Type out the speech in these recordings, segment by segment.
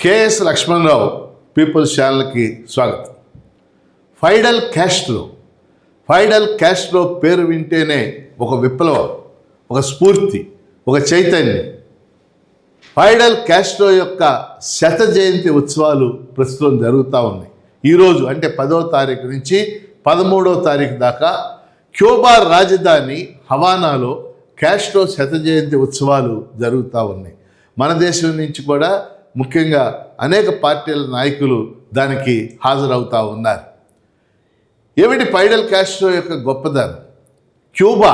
KS Lakshmana Rao peoples ఛానల్కి స్వాగతం. ఫైడల్ Castro పేరు వింటేనే ఒక విప్లవం, ఒక స్ఫూర్తి, ఒక చైతన్యం. ఫైడల్ క్యాస్ట్రో యొక్క శత జయంతి ఉత్సవాలు ప్రస్తుతం జరుగుతూ ఉన్నాయి. ఈరోజు అంటే 10వ తారీఖు నుంచి 13వ తారీఖు దాకా క్యూబా రాజధాని హవానాలో క్యాస్ట్రో శత జయంతి ఉత్సవాలు జరుగుతూ ఉన్నాయి. మన దేశం నుంచి కూడా ముఖ్యంగా అనేక పార్టీల నాయకులు దానికి హాజరవుతూ ఉన్నారు. ఏమిటి ఫైడల్ క్యాస్ట్రో యొక్క గొప్పదనం? క్యూబా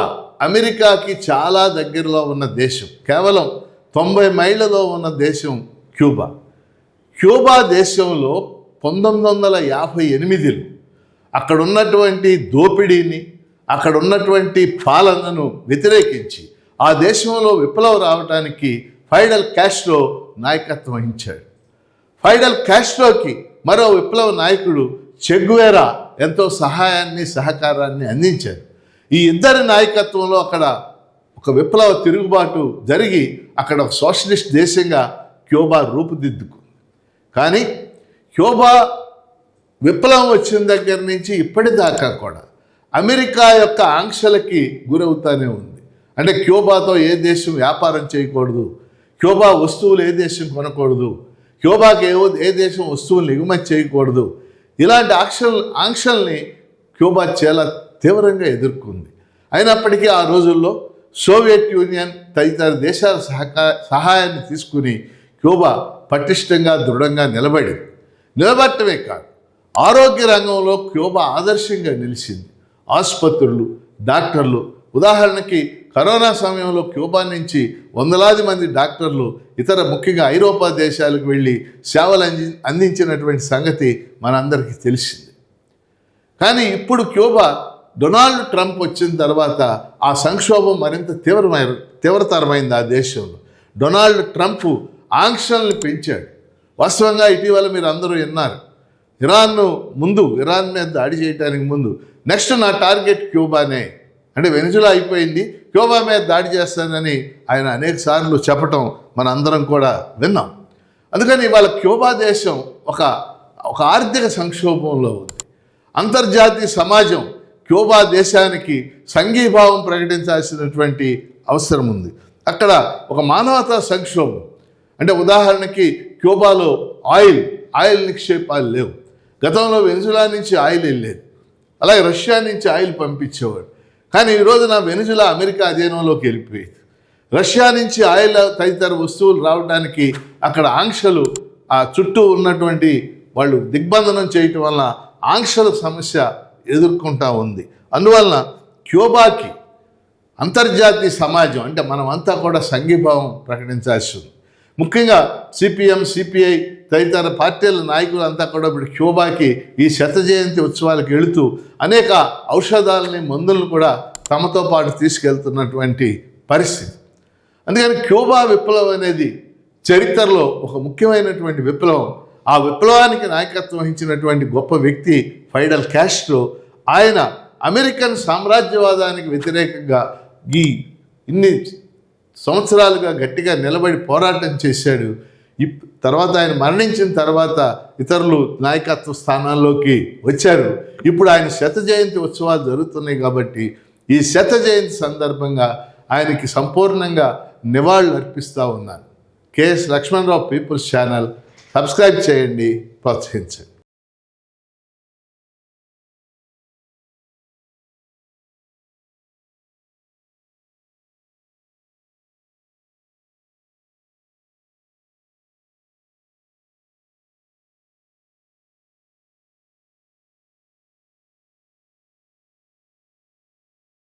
అమెరికాకి చాలా దగ్గరలో ఉన్న దేశం, కేవలం 90 మైళ్ళలో ఉన్న దేశం క్యూబా దేశంలో 1958లో అక్కడ ఉన్నటువంటి దోపిడీని, అక్కడ ఉన్నటువంటి పాలనను వ్యతిరేకించి ఆ దేశంలో విప్లవం రావడానికి ఫైడల్ క్యాస్ట్రో నాయకత్వం వహించాడు. ఫైడల్ క్యాస్ట్రోకి మరో విప్లవ నాయకుడు చె గువేరా ఎంతో సహాయాన్ని, సహకారాన్ని అందించారు. ఈ ఇద్దరి నాయకత్వంలో అక్కడ ఒక విప్లవ తిరుగుబాటు జరిగి అక్కడ ఒక సోషలిస్ట్ దేశంగా క్యూబా రూపుదిద్దుకుంది. కానీ క్యూబా విప్లవం వచ్చిన దగ్గర నుంచి ఇప్పటిదాకా కూడా అమెరికా యొక్క ఆంక్షలకి గురవుతూనే ఉంది. అంటే క్యూబాతో ఏ దేశం వ్యాపారం చేయకూడదు, క్యూబా వస్తువులు ఏ దేశం కొనకూడదు, క్యూబాకి ఏ దేశం వస్తువులను ఎగుమతి చేయకూడదు, ఇలాంటి ఆంక్షల్ని క్యూబా చాలా తీవ్రంగా ఎదుర్కొంది. అయినప్పటికీ ఆ రోజుల్లో సోవియట్ యూనియన్ తదితర దేశాల సహాయాన్ని తీసుకుని క్యూబా పటిష్టంగా, దృఢంగా నిలబడటమే కాదు, ఆరోగ్య రంగంలో క్యూబా ఆదర్శంగా నిలిచింది. ఆసుపత్రులు, డాక్టర్లు, ఉదాహరణకి కరోనా సమయంలో క్యూబా నుంచి వందలాది మంది డాక్టర్లు ఇతర ముఖ్యంగా ఐరోపా దేశాలకు వెళ్ళి సేవలు అందించినటువంటి సంగతి మనందరికీ తెలిసింది. కానీ ఇప్పుడు క్యూబా డొనాల్డ్ ట్రంప్ వచ్చిన తర్వాత ఆ సంక్షోభం మరింత తీవ్రతరమైంది ఆ దేశంలో. డొనాల్డ్ ట్రంప్ ఆంక్షల్ని పెంచాడు. వాస్తవంగా ఇటీవల మీరు అందరూ విన్నారు, ఇరాన్ మీద దాడి చేయడానికి ముందు నెక్స్ట్ నా టార్గెట్ క్యూబానే, అంటే వెనిజులా అయిపోయింది, క్యూబా మీద దాడి చేస్తానని ఆయన అనేక సార్లు చెప్పటం మన అందరం కూడా విన్నాం. అందుకని ఇవాళ క్యూబా దేశం ఒక ఆర్థిక సంక్షోభంలో ఉంది. అంతర్జాతీయ సమాజం క్యూబా దేశానికి సంఘీభావం ప్రకటించాల్సినటువంటి అవసరం ఉంది. అక్కడ ఒక మానవతా సంక్షోభం, అంటే ఉదాహరణకి క్యూబాలో ఆయిల్ నిక్షేపాలు లేవు. గతంలో వెనిజులా నుంచి ఆయిల్ వెళ్ళేది, అలాగే రష్యా నుంచి ఆయిల్ పంపించేవాడు. కానీ ఈ రోజున వెనిజులా అమెరికా అధీనంలోకి వెళ్ళిపోయింది. రష్యా నుంచి ఆయిల్ తదితర వస్తువులు రావడానికి అక్కడ ఆంక్షలు, ఆ చుట్టూ ఉన్నటువంటి వాళ్ళు దిగ్బంధనం చేయటం వల్ల ఆంక్షల సమస్య ఎదుర్కొంటా ఉంది. అందువలన క్యూబాకి అంతర్జాతీయ సమాజం అంటే మనమంతా కూడా సంఘీభావం ప్రకటించాల్సి ఉంది. ముఖ్యంగా సిపిఎం, సిపిఐ తదితర పార్టీల నాయకులంతా కూడా ఇప్పుడు క్యూబాకి ఈ శత జయంతి ఉత్సవాలకు వెళుతూ అనేక ఔషధాలని, మందులను కూడా తమతో పాటు తీసుకెళ్తున్నటువంటి పరిస్థితి. అందుకని క్యూబా విప్లవం అనేది చరిత్రలో ఒక ముఖ్యమైనటువంటి విప్లవం. ఆ విప్లవానికి నాయకత్వం వహించినటువంటి గొప్ప వ్యక్తి ఫైడల్ క్యాస్ట్రో. ఆయన అమెరికన్ సామ్రాజ్యవాదానికి వ్యతిరేకంగా ఇన్ని సంవత్సరాలుగా గట్టిగా నిలబడి పోరాటం చేశాడు. తర్వాత ఆయన మరణించిన తర్వాత ఇతరులు నాయకత్వ స్థానాల్లోకి వచ్చారు. ఇప్పుడు ఆయన శత జయంతి ఉత్సవాలు జరుగుతున్నాయి కాబట్టి ఈ శత జయంతి సందర్భంగా ఆయనకి సంపూర్ణంగా నివాళులు అర్పిస్తూ ఉన్నాను. KS Lakshmana Rao people's channel subscribe చేయండి, ప్రోత్సహించండి.